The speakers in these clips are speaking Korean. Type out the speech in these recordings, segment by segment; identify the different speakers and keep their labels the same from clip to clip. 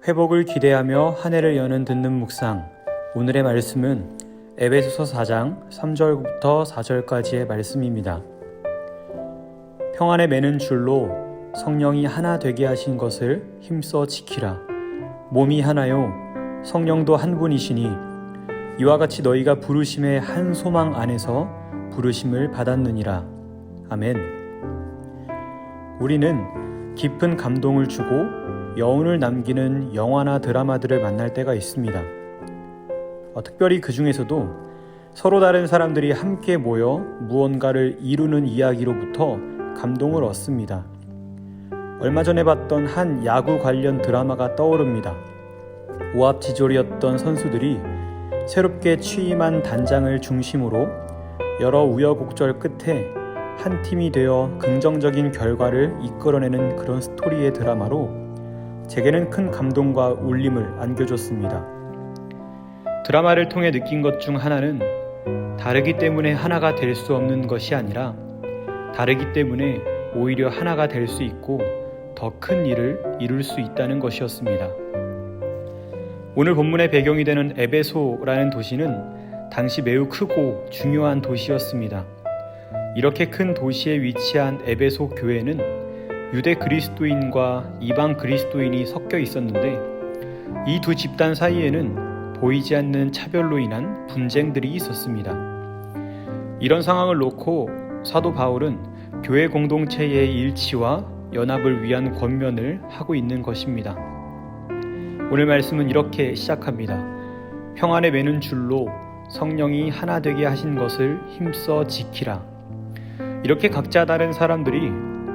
Speaker 1: 회복을 기대하며 한 해를 여는 듣는 묵상. 오늘의 말씀은 에베소서 4장 3절부터 4절까지의 말씀입니다. 평안에 매는 줄로 성령이 하나 되게 하신 것을 힘써 지키라. 몸이 하나요 성령도 한 분이시니 이와 같이 너희가 부르심의 한 소망 안에서 부르심을 받았느니라. 아멘. 우리는 깊은 감동을 주고 여운을 남기는 영화나 드라마들을 만날 때가 있습니다. 특별히 그 중에서도 서로 다른 사람들이 함께 모여 무언가를 이루는 이야기로부터 감동을 얻습니다. 얼마 전에 봤던 한 야구 관련 드라마가 떠오릅니다. 오합지졸이었던 선수들이 새롭게 취임한 단장을 중심으로 여러 우여곡절 끝에 한 팀이 되어 긍정적인 결과를 이끌어내는 그런 스토리의 드라마로 제게는 큰 감동과 울림을 안겨줬습니다. 드라마를 통해 느낀 것 중 하나는 다르기 때문에 하나가 될 수 없는 것이 아니라 다르기 때문에 오히려 하나가 될 수 있고 더 큰 일을 이룰 수 있다는 것이었습니다. 오늘 본문의 배경이 되는 에베소라는 도시는 당시 매우 크고 중요한 도시였습니다. 이렇게 큰 도시에 위치한 에베소 교회는 유대 그리스도인과 이방 그리스도인이 섞여 있었는데 이 두 집단 사이에는 보이지 않는 차별로 인한 분쟁들이 있었습니다. 이런 상황을 놓고 사도 바울은 교회 공동체의 일치와 연합을 위한 권면을 하고 있는 것입니다. 오늘 말씀은 이렇게 시작합니다. 평안에 매는 줄로 성령이 하나 되게 하신 것을 힘써 지키라. 이렇게 각자 다른 사람들이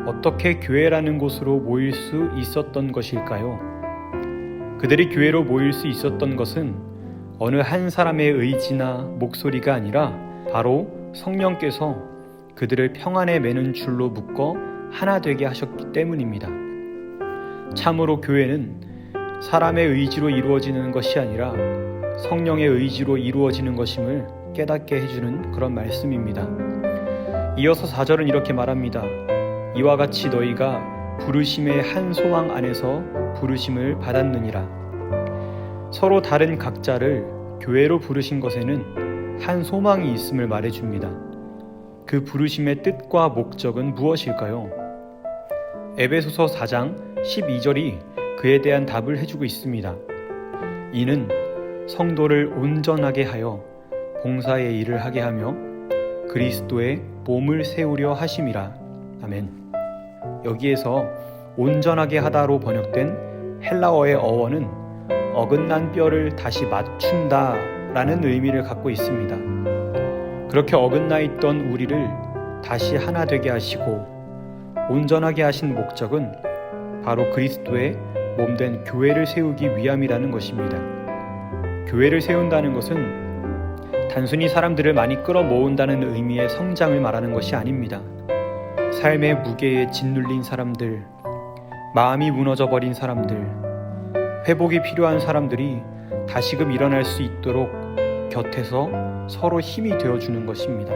Speaker 1: 어떻게 교회라는 곳으로 모일 수 있었던 것일까요? 그들이 교회로 모일 수 있었던 것은 어느 한 사람의 의지나 목소리가 아니라 바로 성령께서 그들을 평안에 매는 줄로 묶어 하나 되게 하셨기 때문입니다. 참으로 교회는 사람의 의지로 이루어지는 것이 아니라 성령의 의지로 이루어지는 것임을 깨닫게 해주는 그런 말씀입니다. 이어서 4절은 이렇게 말합니다. 이와 같이 너희가 부르심의 한 소망 안에서 부르심을 받았느니라. 서로 다른 각자를 교회로 부르신 것에는 한 소망이 있음을 말해줍니다. 그 부르심의 뜻과 목적은 무엇일까요? 에베소서 4장 12절이 그에 대한 답을 해주고 있습니다. 이는 성도를 온전하게 하여 봉사의 일을 하게 하며 그리스도의 몸을 세우려 하심이라. 아멘. 여기에서 온전하게 하다로 번역된 헬라어의 어원은 어긋난 뼈를 다시 맞춘다 라는 의미를 갖고 있습니다. 그렇게 어긋나 있던 우리를 다시 하나 되게 하시고 온전하게 하신 목적은 바로 그리스도의 몸된 교회를 세우기 위함이라는 것입니다. 교회를 세운다는 것은 단순히 사람들을 많이 끌어모은다는 의미의 성장을 말하는 것이 아닙니다. 삶의 무게에 짓눌린 사람들, 마음이 무너져버린 사람들, 회복이 필요한 사람들이 다시금 일어날 수 있도록 곁에서 서로 힘이 되어주는 것입니다.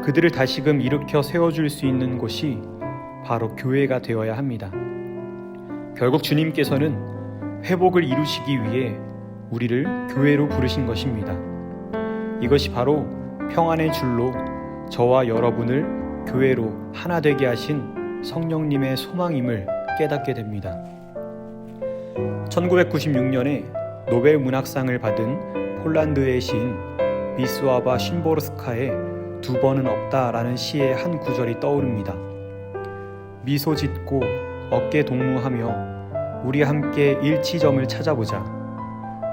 Speaker 1: 그들을 다시금 일으켜 세워줄 수 있는 곳이 바로 교회가 되어야 합니다. 결국 주님께서는 회복을 이루시기 위해 우리를 교회로 부르신 것입니다. 이것이 바로 평안의 줄로 저와 여러분을 교회로 하나 되게 하신 성령님의 소망임을 깨닫게 됩니다. 1996년에 노벨 문학상을 받은 폴란드의 시인 비스와바 쉰보르스카의 두 번은 없다라는 시의 한 구절이 떠오릅니다. 미소 짓고 어깨 동무하며 우리 함께 일치점을 찾아보자.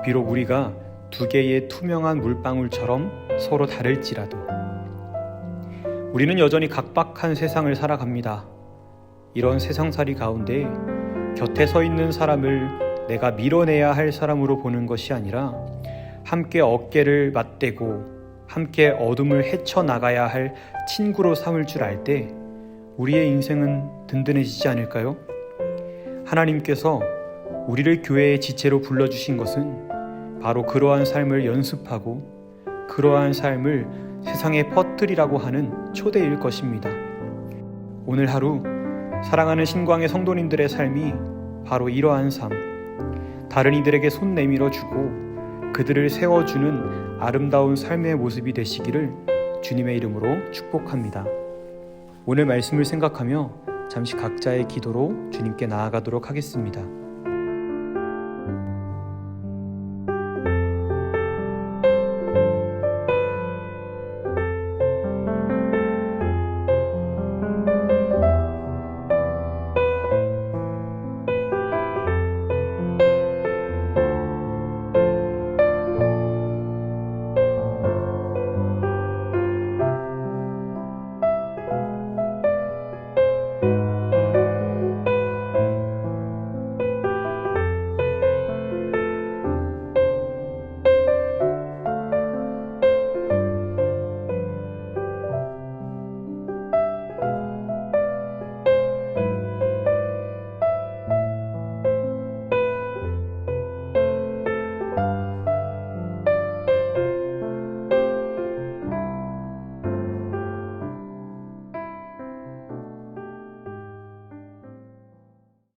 Speaker 1: 비록 우리가 두 개의 투명한 물방울처럼 서로 다를지라도 우리는 여전히 각박한 세상을 살아갑니다. 이런 세상살이 가운데 곁에 서 있는 사람을 내가 밀어내야 할 사람으로 보는 것이 아니라 함께 어깨를 맞대고 함께 어둠을 헤쳐나가야 할 친구로 삼을 줄 알 때 우리의 인생은 든든해지지 않을까요? 하나님께서 우리를 교회의 지체로 불러주신 것은 바로 그러한 삶을 연습하고 그러한 삶을 세상에 퍼뜨리라고 하는 초대일 것입니다. 오늘 하루 사랑하는 신광의 성도님들의 삶이 바로 이러한 삶, 다른 이들에게 손 내밀어 주고 그들을 세워주는 아름다운 삶의 모습이 되시기를 주님의 이름으로 축복합니다. 오늘 말씀을 생각하며 잠시 각자의 기도로 주님께 나아가도록 하겠습니다.